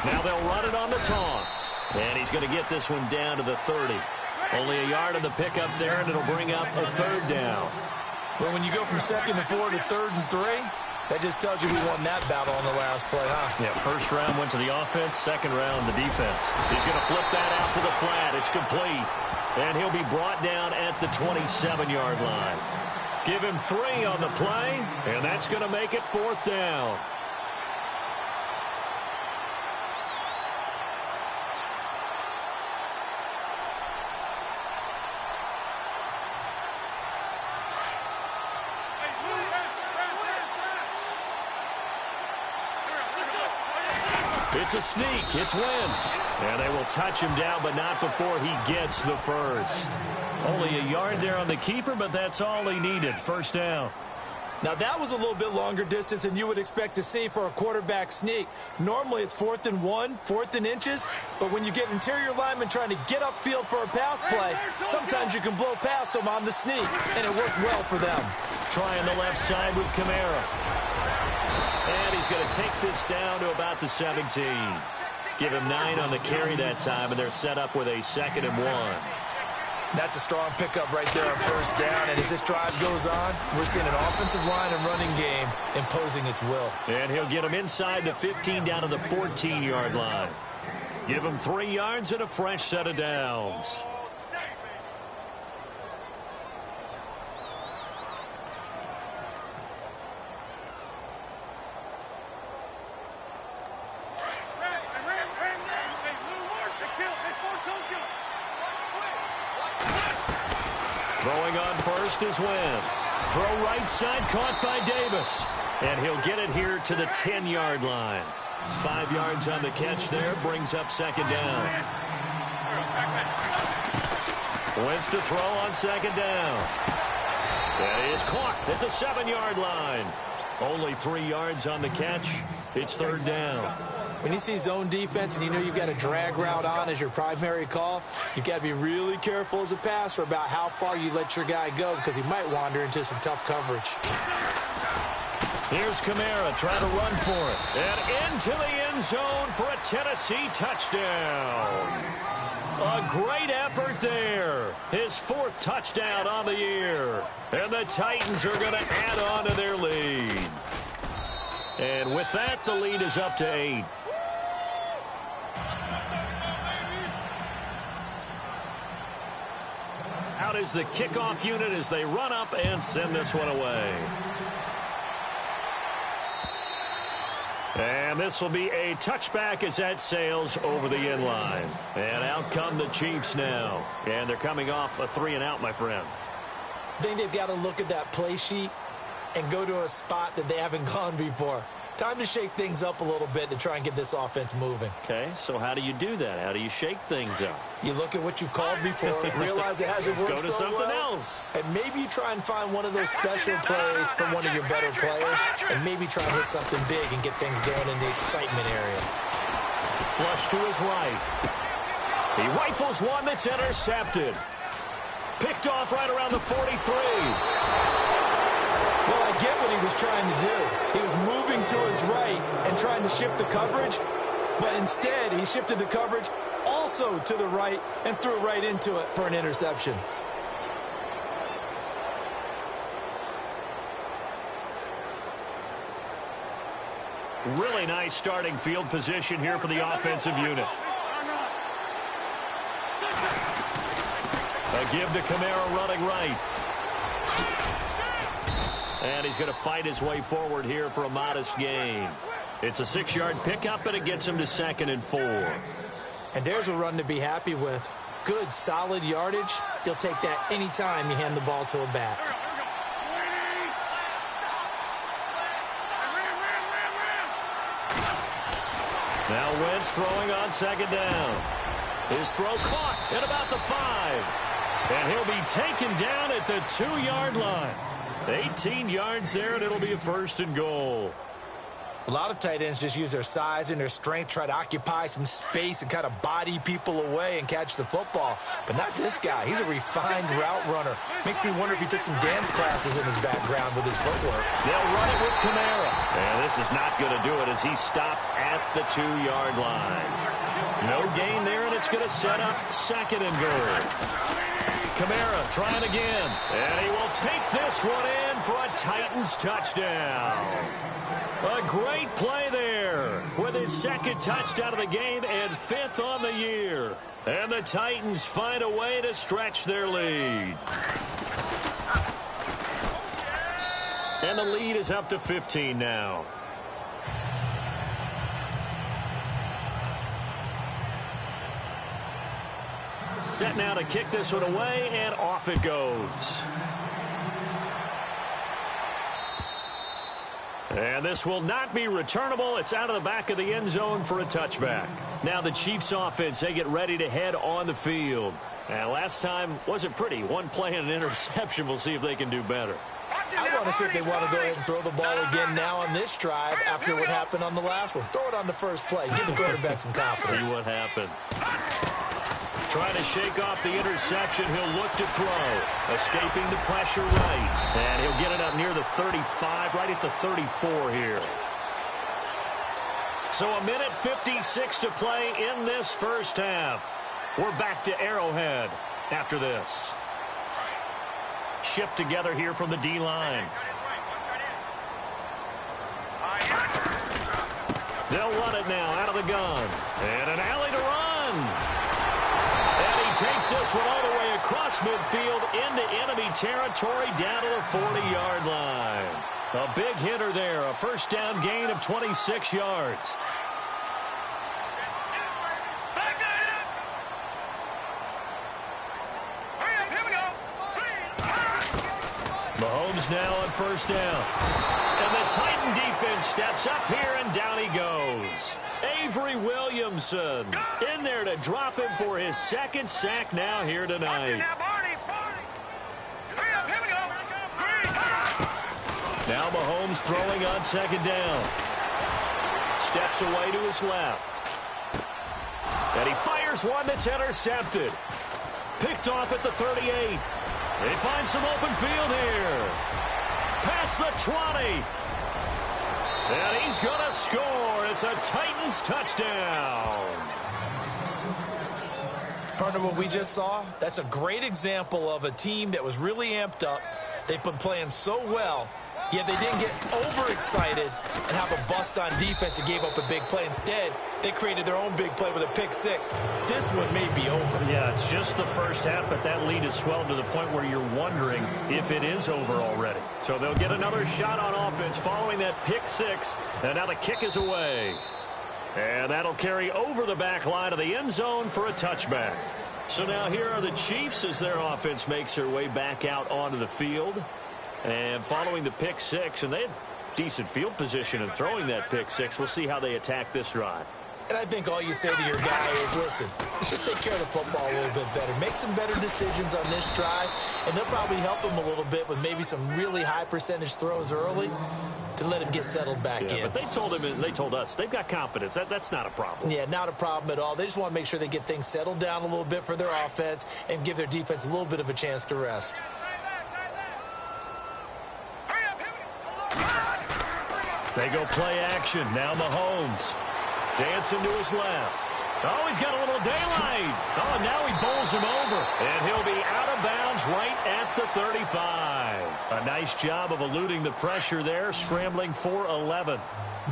Now they'll run it on the toss. And he's going to get this one down to the 30. Only a yard on the pickup there, and it'll bring up a third down. Well, when you go from 2nd and 4 to 3rd and 3, that just tells you we won that battle on the last play, huh? Yeah, first round went to the offense, second round the defense. He's going to flip that out to the flat. It's complete. And he'll be brought down at the 27-yard line. Give him 3 on the play, and that's going to make it 4th down. It's a sneak. It's Wentz. And they will touch him down, but not before he gets the first. Only a yard there on the keeper, but that's all he needed. First down. Now, that was a little bit longer distance than you would expect to see for a quarterback sneak. Normally, it's 4th and 1, 4th and inches. But when you get interior linemen trying to get upfield for a pass play, sometimes you can blow past them on the sneak, and it worked well for them. Trying the left side with Kamara. And he's going to take this down to about the 17. Give him 9 on the carry that time, and they're set up with a 2nd and 1. That's a strong pickup right there on first down. And as this drive goes on, we're seeing an offensive line and running game imposing its will. And he'll get him inside the 15 down to the 14-yard line. Give him 3 yards and a fresh set of downs. Throwing on first is Wentz. Throw right side, caught by Davis. And he'll get it here to the 10-yard line. 5 yards on the catch there, brings up 2nd down. Wentz to throw on 2nd down. That is caught at the 7-yard line. Only 3 yards on the catch. It's 3rd down. When you see zone defense and you know you've got a drag route on as your primary call, you've got to be really careful as a passer about how far you let your guy go because he might wander into some tough coverage. Here's Kamara trying to run for it. And into the end zone for a Tennessee touchdown. A great effort there. His 4th touchdown on the year. And the Titans are going to add on to their lead. And with that, the lead is up to 8. Out is the kickoff unit as they run up and send this one away. And this will be a touchback as that sails over the end line. And out come the Chiefs now. And they're coming off a 3-and-out, my friend. I think they've got to look at that play sheet and go to a spot that they haven't gone before. Time to shake things up a little bit to try and get this offense moving. Okay, so how do you do that? How do you shake things up? You look at what you've called before, realize it hasn't worked Go to so something well, else. and maybe you try and find one of those special plays from one of your better players, and maybe try and hit something big and get things going in the excitement area. Flush to his right. He rifles one that's intercepted. Picked off right around the 43. Well, I get what he was trying to do. He was moving to his right and trying to shift the coverage, but instead he shifted the coverage also to the right and threw right into it for an interception. Really nice starting field position here for the offensive unit. A give to Kamara running right. And he's going to fight his way forward here for a modest gain. It's a 6-yard pickup, and it gets him to 2nd and 4. And there's a run to be happy with. Good, solid yardage. He'll take that anytime you hand the ball to a back. Now Wentz throwing on 2nd down. His throw caught at about the 5. And he'll be taken down at the 2-yard line. 18 yards there, and it'll be a 1st and goal. A lot of tight ends just use their size and their strength, try to occupy some space and kind of body people away and catch the football. But not this guy. He's a refined route runner. Makes me wonder if he took some dance classes in his background with his footwork. They'll run it with Kamara. And this is not going to do it as he's stopped at the 2-yard line. No gain there, and it's going to set up 2nd and goal. Kamara trying again. And he will take this one in for a Titans touchdown. A great play there with his 2nd touchdown of the game and 5th on the year. And the Titans find a way to stretch their lead. And the lead is up to 15 now. Set now to kick this one away, and off it goes. And this will not be returnable. It's out of the back of the end zone for a touchback. Now the Chiefs offense, they get ready to head on the field. And last time wasn't pretty. One play and an interception. We'll see if they can do better. I want to see if they want to go ahead and throw the ball again now on this drive after what happened on the last one. Throw it on the first play. Give the quarterback some confidence. See what happens. Trying to shake off the interception. He'll look to throw. Escaping the pressure right. And he'll get it up near the 35, right at the 34 here. So a minute 56 to play in this first half. We're back to Arrowhead after this. Shift together here from the D-line. They'll run it now out of the gun. And an alley to run. And he takes this one all the way across midfield into enemy territory down to the 40-yard line. A big hitter there. A first down gain of 26 yards. Mahomes now on first down. And the Titan defense steps up here, and down he goes. Avery Williamson in there to drop him for his 2nd sack now here tonight. Now Mahomes throwing on 2nd down. Steps away to his left. And he fires one that's intercepted. Picked off at the 38. They find some open field here. Past the 20. And he's going to score. It's a Titans touchdown. Partner, what we just saw, that's a great example of a team that was really amped up. They've been playing so well, yet they didn't get overexcited and have a bust on defense and gave up a big play. Instead, they created their own big play with a pick 6. This one may be over. Yeah, it's just the first half, but that lead has swelled to the point where you're wondering if it is over already. So they'll get another shot on offense following that pick 6, and now the kick is away. And that'll carry over the back line of the end zone for a touchback. So now here are the Chiefs as their offense makes their way back out onto the field. And following the pick 6, and they had decent field position in throwing that pick 6. We'll see how they attack this drive. And I think all you say to your guy is, listen, let's just take care of the football a little bit better. Make some better decisions on this drive, and they'll probably help him a little bit with maybe some really high percentage throws early to let him get settled back in. But they told him, and they told us, they've got confidence. That's not a problem. Yeah, not a problem at all. They just want to make sure they get things settled down a little bit for their offense and give their defense a little bit of a chance to rest. They go play action. Now Mahomes. Dancing to his left. Oh, he's got a little daylight. Oh, and now he bowls him over. And he'll be out of bounds right at the 35. A nice job of eluding the pressure there, scrambling for 11.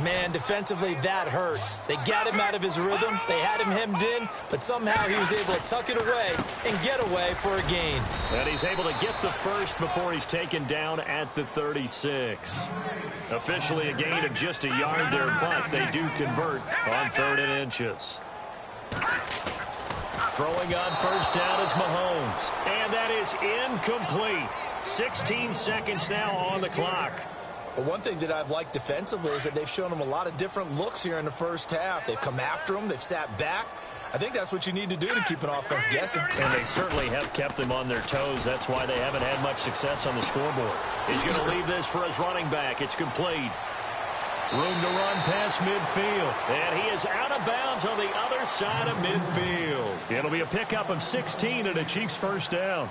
Man, defensively, that hurts. They got him out of his rhythm. They had him hemmed in, but somehow he was able to tuck it away and get away for a gain. And he's able to get the first before he's taken down at the 36. Officially a gain of just a yard there, but they do convert on 3rd and inches. Throwing on first down is Mahomes. And that is incomplete. 16 seconds now on the clock. Well, one thing that I've liked defensively is that they've shown him a lot of different looks here in the first half. They've come after him. They've sat back. I think that's what you need to do to keep an offense guessing. And they certainly have kept them on their toes. That's why they haven't had much success on the scoreboard. He's going to leave this for his running back. It's complete. Room to run past midfield. And he is out of bounds on the other side of midfield. It'll be a pickup of 16 and a Chiefs first down.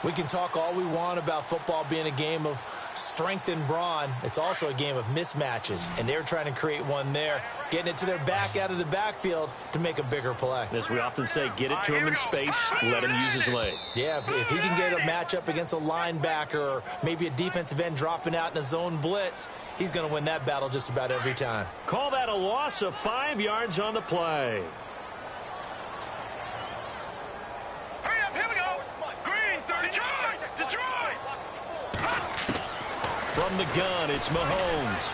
We can talk all we want about football being a game of strength and brawn. It's also a game of mismatches, and they're trying to create one there, getting it to their back out of the backfield to make a bigger play. As we often say, get it to him in space, let him use his leg. Yeah, if he can get a matchup against a linebacker or maybe a defensive end dropping out in a zone blitz, he's going to win that battle just about every time. Call that a loss of 5 yards on the play. From the gun, it's Mahomes.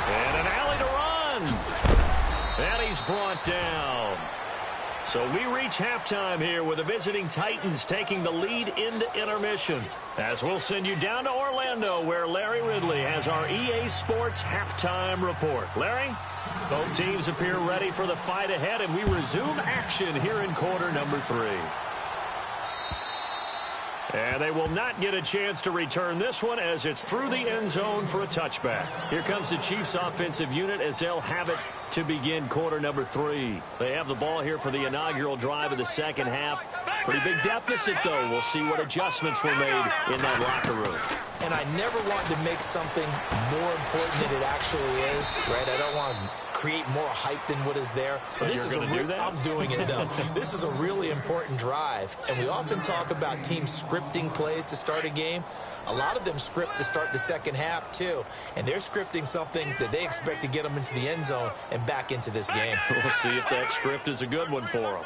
And an alley to run. And he's brought down. So we reach halftime here with the visiting Titans taking the lead into intermission. As we'll send you down to Orlando, where Larry Ridley has our EA Sports halftime report. Larry? Both teams appear ready for the fight ahead, and we resume action here in quarter number 3. And they will not get a chance to return this one as it's through the end zone for a touchback. Here comes the Chiefs offensive unit as they'll have it to begin quarter number 3. They have the ball here for the inaugural drive of the second half. Pretty big deficit, though. We'll see what adjustments were made in that locker room. And I never want to make something more important than it actually is, right? I don't want to create more hype than what is there. But this is I'm doing it, though. This is a really important drive. And we often talk about teams scripting plays to start a game. A lot of them script to start the second half, too. And they're scripting something that they expect to get them into the end zone and back into this game. We'll see if that script is a good one for them.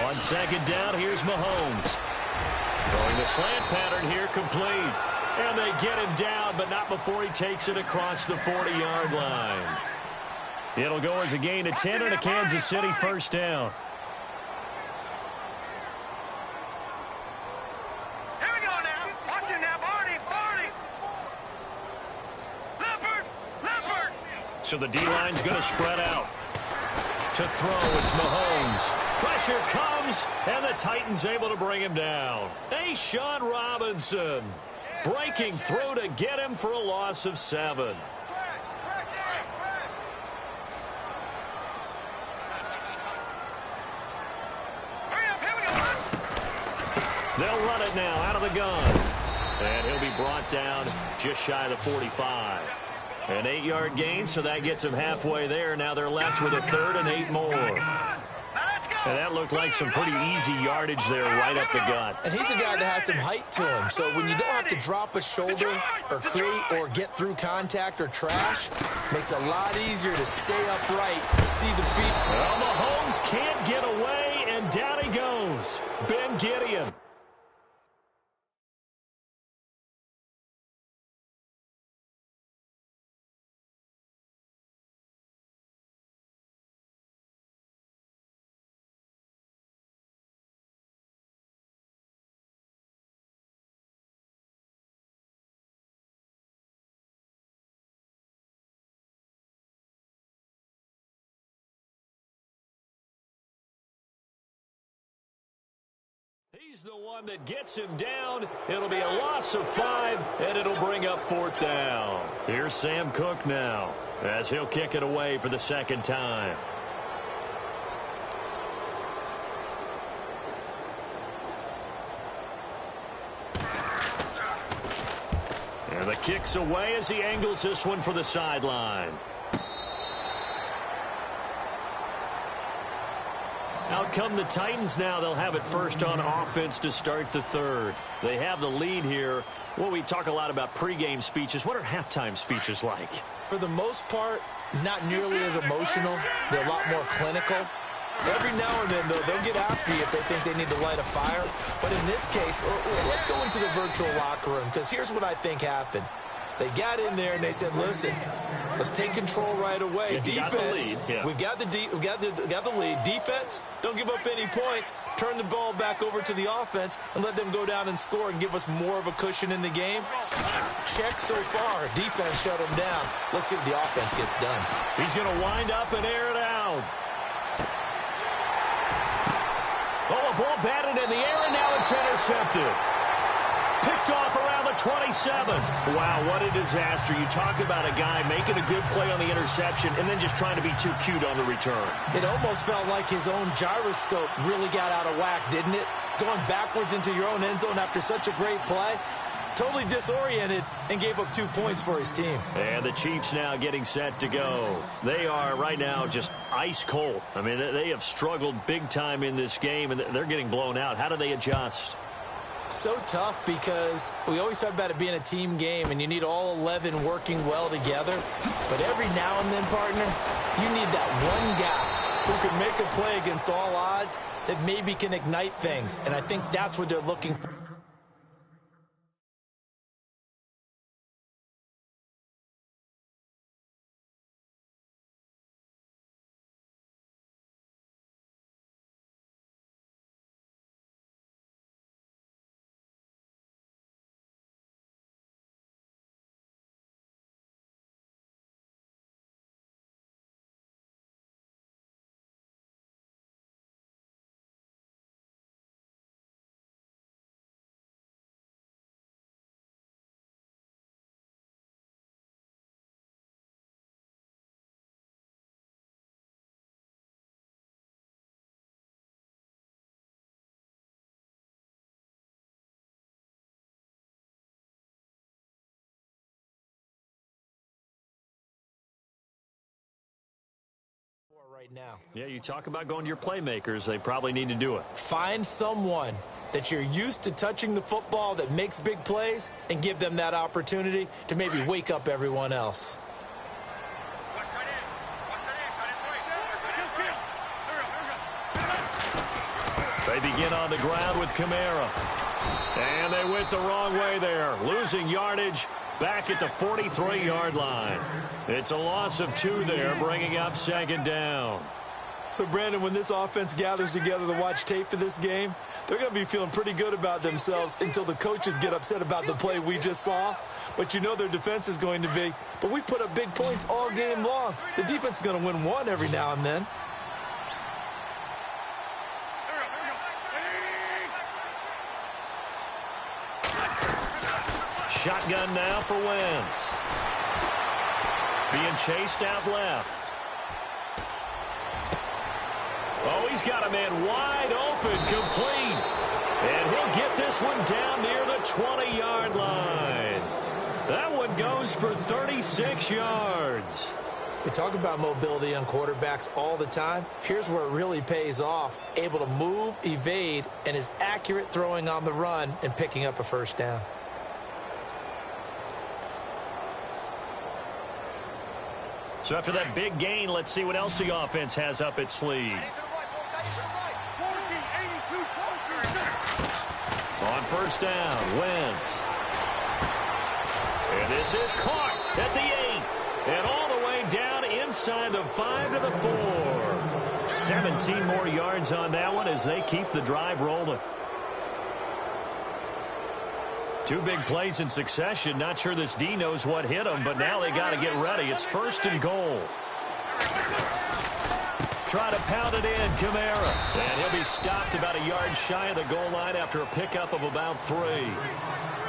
On second down, here's Mahomes. Throwing the slant pattern here complete. And they get him down, but not before he takes it across the 40-yard line. It'll go as a gain of 10 and a Kansas City first down. Here we go now. Watch it now, Barney. Leopard. So the D-line's going to spread out. To throw, it's Mahomes. Pressure comes, and the Titans able to bring him down. Sean Robinson breaking through to get him for a loss of 7. They'll run it now out of the gun. And he'll be brought down just shy of the 45. An 8-yard gain, so that gets them halfway there. Now they're left with a 3rd and 8 more. And that looked like some pretty easy yardage there right up the gut. And he's a guy that has some height to him. So when you don't have to drop a shoulder or create or get through contact or trash, makes it a lot easier to stay upright, see the feet. Well, Mahomes can't get away, and down he goes. Ben Gideon. He's the one that gets him down. It'll be a loss of 5, and it'll bring up 4th down. Here's Sam Cook now, as he'll kick it away for the second time. And the kick's away as he angles this one for the sideline. Out come the Titans now. They'll have it first on offense to start the 3rd. They have the lead here. Well, we talk a lot about pregame speeches. What are halftime speeches like? For the most part, not nearly as emotional. They're a lot more clinical. Every now and then, though, they'll get after you if they think they need to light a fire. But in this case, let's go into the virtual locker room, because here's what I think happened. They got in there and they said, listen, let's take control right away. Defense, we've got the lead. Defense, don't give up any points. Turn the ball back over to the offense and let them go down and score and give us more of a cushion in the game. Check so far. Defense shut them down. Let's see what the offense gets done. He's going to wind up and air it out. Oh, a ball batted in the air, and now it's intercepted. Picked off around the 27. Wow, what a disaster. You talk about a guy making a good play on the interception and then just trying to be too cute on the return. It almost felt like his own gyroscope really got out of whack, didn't it? Going backwards into your own end zone after such a great play. Totally disoriented and gave up 2 points for his team. And the Chiefs now getting set to go. They are right now just ice cold. I mean, they have struggled big time in this game, and they're getting blown out. How do they adjust? So tough because we always talk about it being a team game, and you need all 11 working well together. But every now and then, partner, you need that one guy who can make a play against all odds that maybe can ignite things. And I think that's what they're looking for. Right now. Yeah, you talk about going to your playmakers. They probably need to do it. Find someone that you're used to touching the football that makes big plays and give them that opportunity to maybe wake up everyone else. They begin on the ground with Kamara. And they went the wrong way there, losing yardage back at the 43-yard line. It's a loss of 2 there, bringing up 2nd down. So, Brandon, when this offense gathers together to watch tape for this game, they're going to be feeling pretty good about themselves until the coaches get upset about the play we just saw. But you know their defense is going to be. But we put up big points all game long. The defense is going to win one every now and then. Shotgun now for Wentz. Being chased out left. Oh, he's got a man wide open, complete. And he'll get this one down near the 20-yard line. That one goes for 36 yards. We talk about mobility on quarterbacks all the time. Here's where it really pays off. Able to move, evade, and is accurate throwing on the run and picking up a first down. So after that big gain, let's see what else the offense has up its sleeve. On first down, Wentz. And this is caught at the 8. And all the way down inside the 5 to the 4. 17 more yards on that one as they keep the drive rolling. 2 big plays in succession. Not sure this D knows what hit him, but now they got to get ready. It's 1st and goal. Try to pound it in, Kamara. And he'll be stopped about a yard shy of the goal line after a pickup of about 3.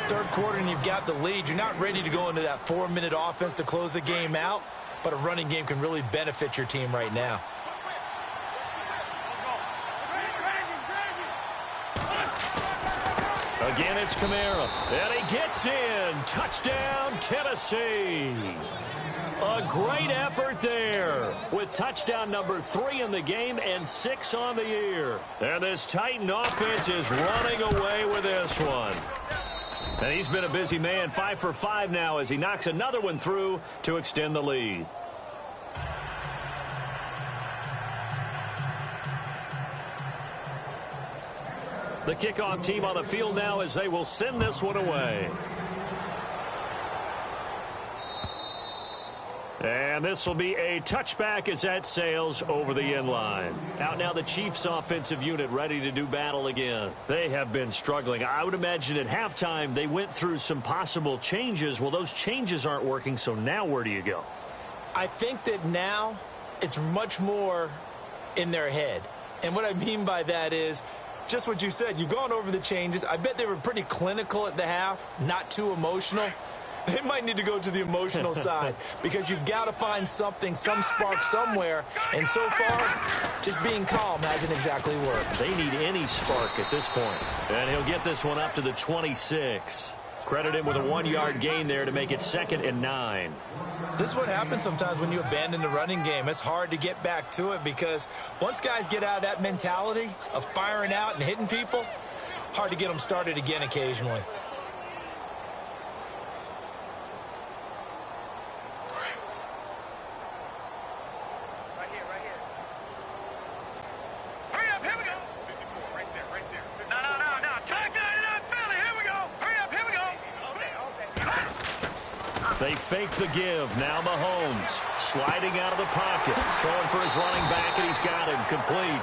Third quarter and you've got the lead. You're not ready to go into that 4-minute offense to close the game out, but a running game can really benefit your team right now. Again, it's Kamara. And he gets in. Touchdown, Tennessee. A great effort there with touchdown number 3 in the game and 6 on the year. And this Titan offense is running away with this one. And he's been a busy man, 5 for 5 now as he knocks another one through to extend the lead. The kickoff team on the field now as they will send this one away. And this will be a touchback as that sails over the end line. Out now the Chiefs offensive unit ready to do battle again. They have been struggling. I would imagine at halftime they went through some possible changes. Well, those changes aren't working, so now where do you go? I think that now it's much more in their head. And what I mean by that is just what you said. You've gone over the changes. I bet they were pretty clinical at the half, not too emotional. They might need to go to the emotional side because you've got to find something, some spark somewhere. And so far, just being calm hasn't exactly worked. They need any spark at this point. And he'll get this one up to the 26. Credit him with a 1-yard gain there to make it 2nd and 9. This is what happens sometimes when you abandon the running game. It's hard to get back to it because once guys get out of that mentality of firing out and hitting people, hard to get them started again occasionally. They fake the give. Now Mahomes sliding out of the pocket. Throwing for his running back, and he's got him complete.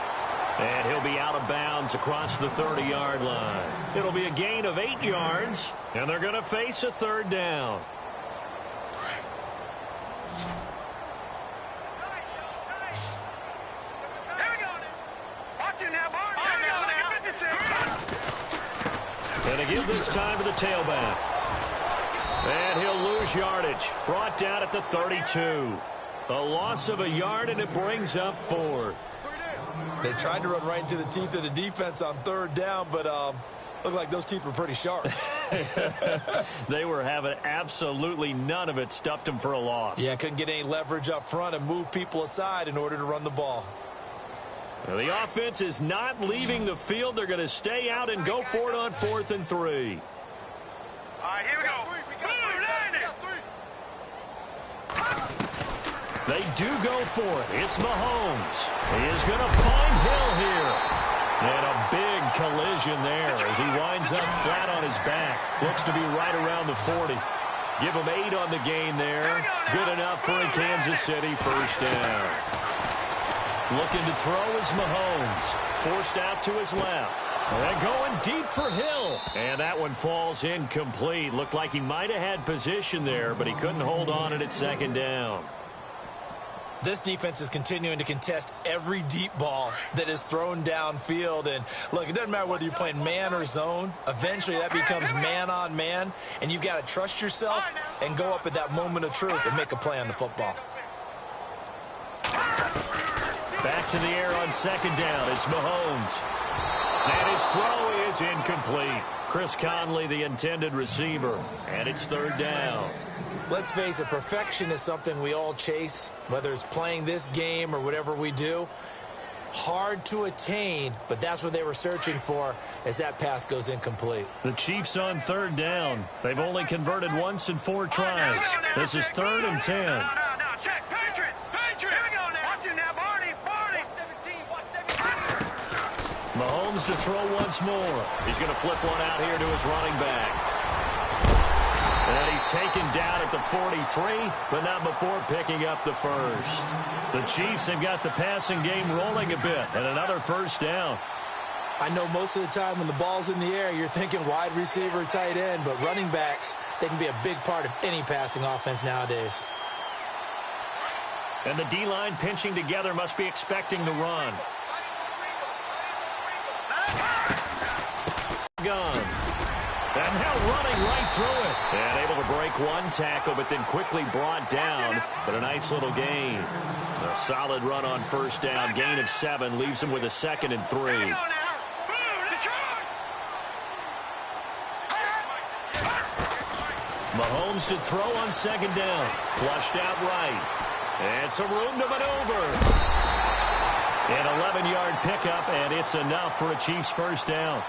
And he'll be out of bounds across the 30-yard line. It'll be a gain of 8 yards, and they're going to face a 3rd down. And a give this time to the tailback. And he'll lose yardage. Brought down at the 32. A loss of a yard, and it brings up 4th. They tried to run right into the teeth of the defense on 3rd down, but looked like those teeth were pretty sharp. They were having absolutely none of it. Stuffed them for a loss. Yeah, couldn't get any leverage up front and move people aside in order to run the ball. Well, the offense is not leaving the field. They're going to stay out and go for it on 4th and 3. All right, here we go. They do go for it. It's Mahomes. He is going to find Hill here. And a big collision there as he winds up flat on his back. Looks to be right around the 40. Give him 8 on the gain there. Good enough for a Kansas City 1st down. Looking to throw is Mahomes. Forced out to his left. And going deep for Hill. And that one falls incomplete. Looked like he might have had position there, but he couldn't hold on it at 2nd down. This defense is continuing to contest every deep ball that is thrown downfield. And, look, it doesn't matter whether you're playing man or zone. Eventually, that becomes man-on-man. And you've got to trust yourself and go up at that moment of truth and make a play on the football. Back to the air on 2nd down. It's Mahomes. And his throw is incomplete. Chris Conley, the intended receiver. And it's 3rd down. Let's face it, perfection is something we all chase, whether it's playing this game or whatever we do. Hard to attain, but that's what they were searching for as that pass goes incomplete. The Chiefs on 3rd down. They've only converted once in 4 tries. This is 3rd and 10. Check. Patriot. Here we go now. Watch it now, Barney. Mahomes to throw once more. He's going to flip one out here to his running back. And he's taken down at the 43, but not before picking up the 1st. The Chiefs have got the passing game rolling a bit, and another 1st down. I know most of the time when the ball's in the air, you're thinking wide receiver, tight end, but running backs, they can be a big part of any passing offense nowadays. And the D-line pinching together must be expecting the run. Gone. And now running right through it. And able to break one tackle, but then quickly brought down. But a nice little gain. A solid run on 1st down. Gain of 7 leaves him with a 2nd and 3. Mahomes to throw on 2nd down. Flushed out right. And some room to maneuver. An 11-yard pickup, and it's enough for a Chiefs 1st down.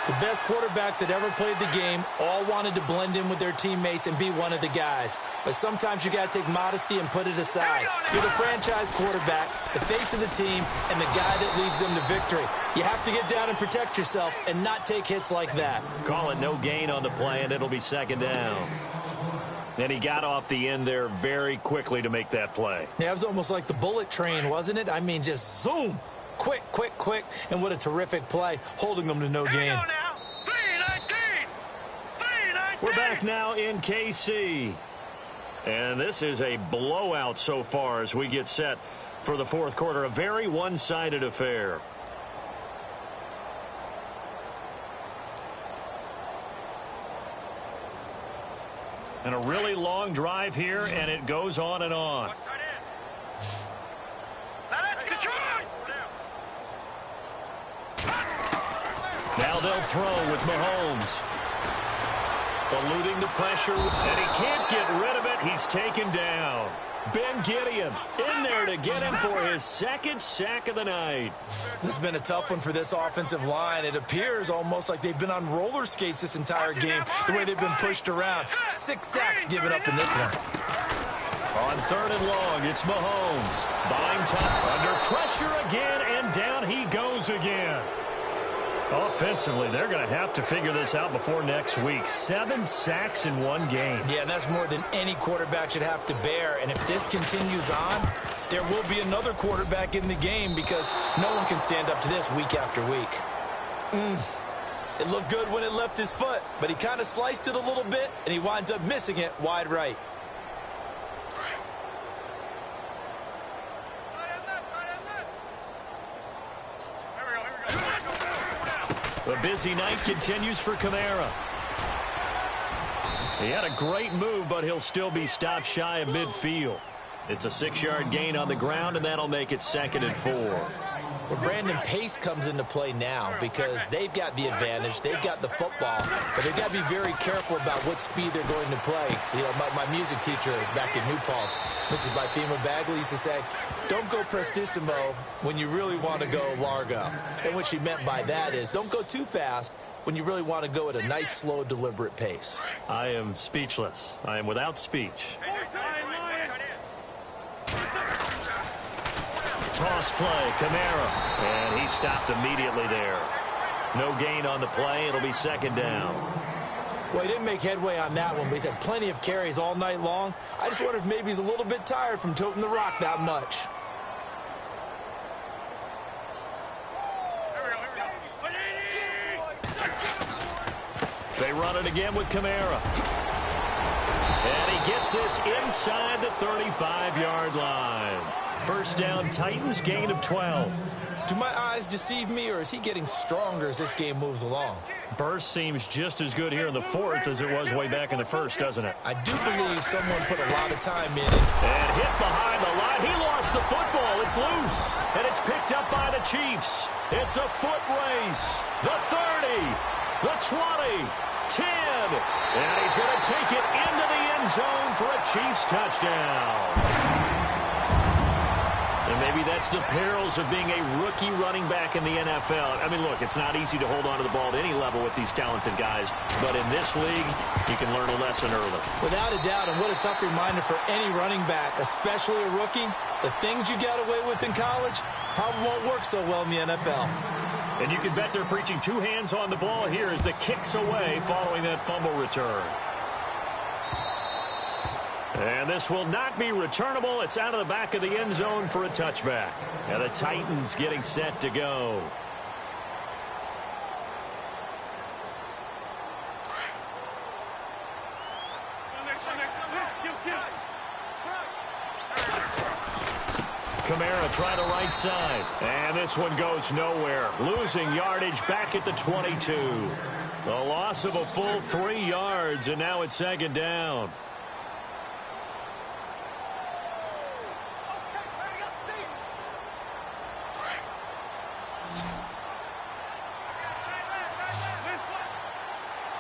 The best quarterbacks that ever played the game all wanted to blend in with their teammates and be one of the guys. But sometimes you got to take modesty and put it aside. You're the franchise quarterback, the face of the team, and the guy that leads them to victory. You have to get down and protect yourself and not take hits like that. Call it no gain on the play, and it'll be 2nd down. And he got off the end there very quickly to make that play. Yeah, it was almost like the bullet train, wasn't it? I mean, just zoom. Quick, quick, quick. And what a terrific play, holding them to no gain. We're back now in KC. And this is a blowout so far as we get set for the 4th quarter. A very one-sided affair. And a really long drive here, and it goes on and on. Now they'll throw with Mahomes. Eluding the pressure, and he can't get rid of it. He's taken down. Ben Gideon in there to get him for his second sack of the night. This has been a tough one for this offensive line. It appears almost like they've been on roller skates this entire game, the way they've been pushed around. 6 sacks given up in this one. On 3rd and long, it's Mahomes. Buying time under pressure again, and down he goes again. Offensively, they're going to have to figure this out before next week. 7 sacks in one game. Yeah, and that's more than any quarterback should have to bear. And if this continues on, there will be another quarterback in the game because no one can stand up to this week after week. It looked good when it left his foot, but he kind of sliced it a little bit, and he winds up missing it wide right. The busy night continues for Kamara. He had a great move, but he'll still be stopped shy of midfield. It's a 6-yard gain on the ground, and that'll make it 2nd and 4. Well, Brandon, pace comes into play now because they've got the advantage. They've got the football, but they've got to be very careful about what speed they're going to play. You know, my music teacher back in New Paltz, Mrs. Bythema Bagley, used to say, don't go prestissimo when you really want to go largo. And what she meant by that is don't go too fast when you really want to go at a nice, slow, deliberate pace. I am speechless. I am without speech. Toss play, Kamara, and he stopped immediately there. No gain on the play. It'll be 2nd down. Well, he didn't make headway on that one, but he's had plenty of carries all night long. I just wonder if maybe he's a little bit tired from toting the rock that much. They run it again with Kamara. And he gets this inside the 35-yard line. 1st down, Titans, gain of 12. Do my eyes deceive me, or is he getting stronger as this game moves along? Burst seems just as good here in the 4th as it was way back in the 1st, doesn't it? I do believe someone put a lot of time in it. And hit behind the line. He lost the football. It's loose. And it's picked up by the Chiefs. It's a foot race. The 30, the 20, 10. And he's going to take it into the end zone for a Chiefs touchdown. And maybe that's the perils of being a rookie running back in the NFL. I mean, look, it's not easy to hold on to the ball at any level with these talented guys. But in this league, you can learn a lesson early. Without a doubt, and what a tough reminder for any running back, especially a rookie. The things you got away with in college probably won't work so well in the NFL. And you can bet they're preaching 2 hands on the ball here as the kick's away following that fumble return. And this will not be returnable. It's out of the back of the end zone for a touchback. And the Titans getting set to go. Kamara trying the right side. And this one goes nowhere. Losing yardage back at the 22. The loss of a full 3 yards, and now it's 2nd down.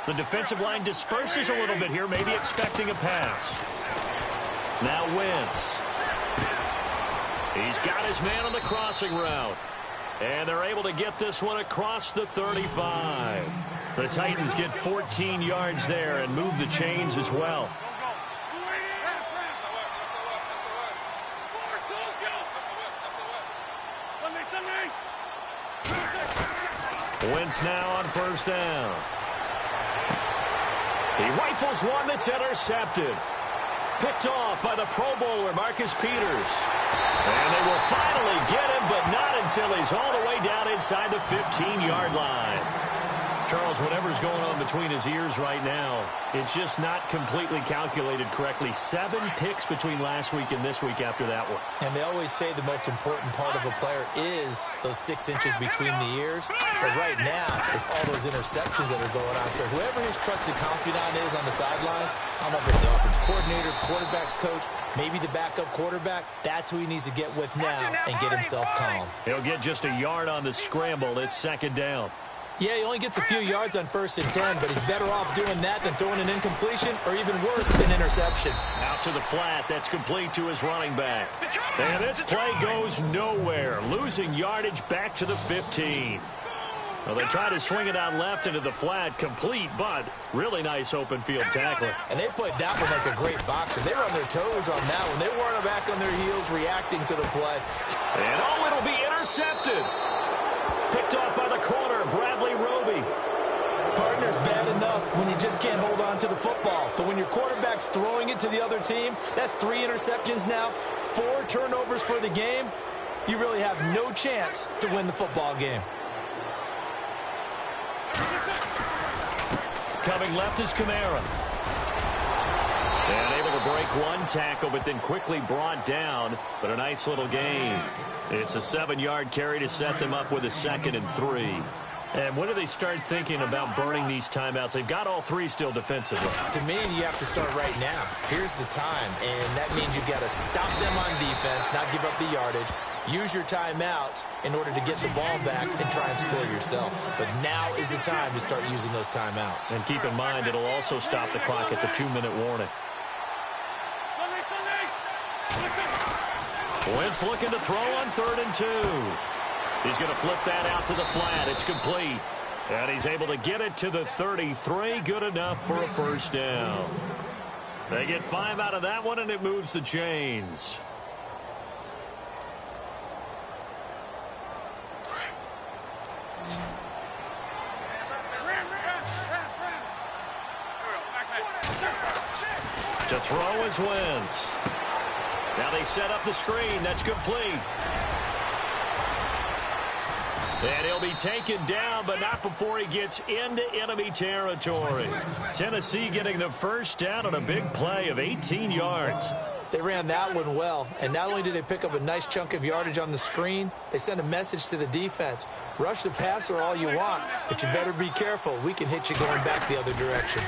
The defensive line disperses a little bit here, maybe expecting a pass. Now Wentz. He's got his man on the crossing route. And they're able to get this one across the 35. The Titans get 14 yards there and move the chains as well. Wentz now on 1st down. He rifles one that's intercepted. Picked off by the Pro Bowler, Marcus Peters. And they will finally get him, but not until he's all the way down inside the 15-yard line. Charles, whatever's going on between his ears right now, it's just not completely calculated correctly. 7 picks between last week and this week after that one. And they always say the most important part of a player is those 6 inches between the ears. But right now, it's all those interceptions that are going on. So whoever his trusted confidant is on the sidelines, I don't know if it's the offensive coordinator, quarterback's coach, maybe the backup quarterback, that's who he needs to get with now and get himself calm. He'll get just a yard on the scramble. It's 2nd down. Yeah, he only gets a few yards on 1st and 10, but he's better off doing that than throwing an incompletion or even worse, an interception. Out to the flat. That's complete to his running back. And this play goes nowhere. Losing yardage back to the 15. Well, they try to swing it out left into the flat. Complete, but really nice open field tackling. And they played that one like a great boxer. They were on their toes on that one. They weren't back on their heels reacting to the play. And oh, it'll be intercepted. Picked off by the corner, Bradley Roby. Partner's bad enough when you just can't hold on to the football. But when your quarterback's throwing it to the other team, that's 3 interceptions now, 4 turnovers for the game. You really have no chance to win the football game. Coming left is Kamara. And able to break 1 tackle, but then quickly brought down. But a nice little gain. It's a 7-yard carry to set them up with a 2nd and 3. And when do they start thinking about burning these timeouts? They've got all 3 still defensively. To me, you have to start right now. Here's the time, and that means you've got to stop them on defense, not give up the yardage. Use your timeouts in order to get the ball back and try and score yourself. But now is the time to start using those timeouts. And keep in mind, it'll also stop the clock at the 2-minute warning. Wentz looking to throw on 3rd and 2. He's going to flip that out to the flat. It's complete. And he's able to get it to the 33. Good enough for a 1st down. They get 5 out of that one, and it moves the chains. To throw is Wentz. Now they set up the screen. That's complete. And he'll be taken down, but not before he gets into enemy territory. Tennessee getting the 1st down on a big play of 18 yards. They ran that one well, and not only did they pick up a nice chunk of yardage on the screen, they sent a message to the defense. Rush the passer all you want, but you better be careful. We can hit you going back the other direction.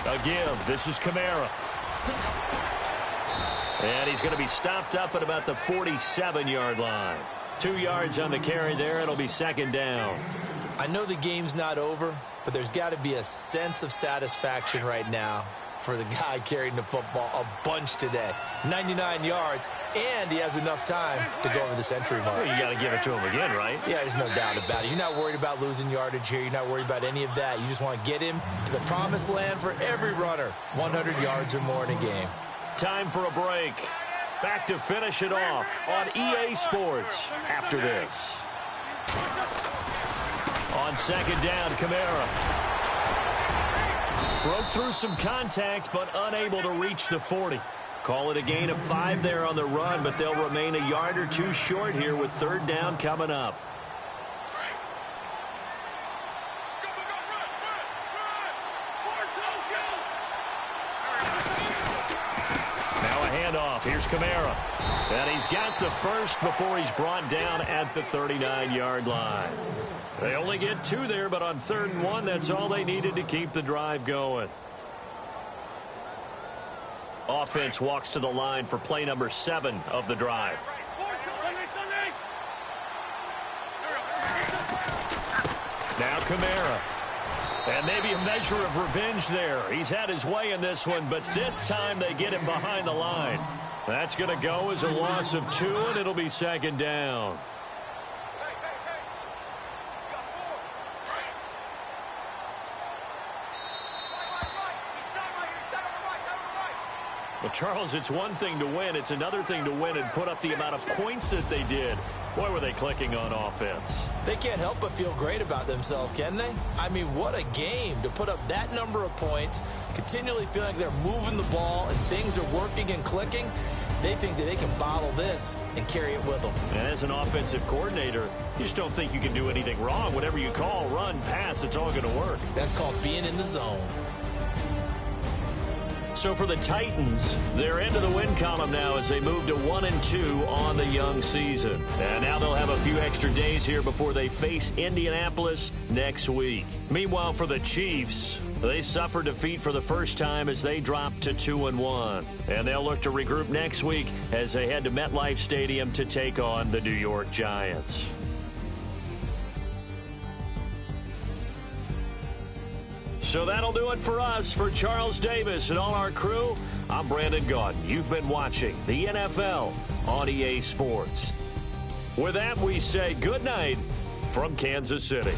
A give. This is Kamara. And he's going to be stopped up at about the 47-yard line. 2 yards on the carry there. It'll be 2nd down. I know the game's not over, but there's got to be a sense of satisfaction right now for the guy carrying the football a bunch today. 99 yards, and he has enough time to go over the century mark. Well, you got to give it to him again, right? Yeah, there's no doubt about it. You're not worried about losing yardage here. You're not worried about any of that. You just want to get him to the promised land for every runner. 100 yards or more in a game. Time for a break. Back to finish it off on EA Sports after this. On 2nd down, Kamara. Broke through some contact, but unable to reach the 40. Call it a gain of 5 there on the run, but they'll remain a yard or 2 short here with 3rd down coming up. Here's Kamara. And he's got the 1st before he's brought down at the 39-yard line. They only get 2 there, but on 3rd and 1, that's all they needed to keep the drive going. Offense walks to the line for play number 7 of the drive. Now Kamara. And maybe a measure of revenge there. He's had his way in this one, but this time they get him behind the line. That's going to go as a loss of 2, and it'll be 2nd down. Well, Charles, it's one thing to win. It's another thing to win and put up the amount of points that they did. Boy, were they clicking on offense. They can't help but feel great about themselves, can they? I mean, what a game to put up that number of points, continually feeling like they're moving the ball and things are working and clicking. They think that they can bottle this and carry it with them. And as an offensive coordinator, you just don't think you can do anything wrong. Whatever you call, run, pass, it's all going to work. That's called being in the zone. So for the Titans, they're into the win column now as they move to 1-2 on the young season. And now they'll have a few extra days here before they face Indianapolis next week. Meanwhile, for the Chiefs, they suffered defeat for the first time as they dropped to 2-1. And they'll look to regroup next week as they head to MetLife Stadium to take on the New York Giants. So that'll do it for us. For Charles Davis and all our crew, I'm Brandon Gaudin. You've been watching the NFL on EA Sports. With that, we say good night from Kansas City.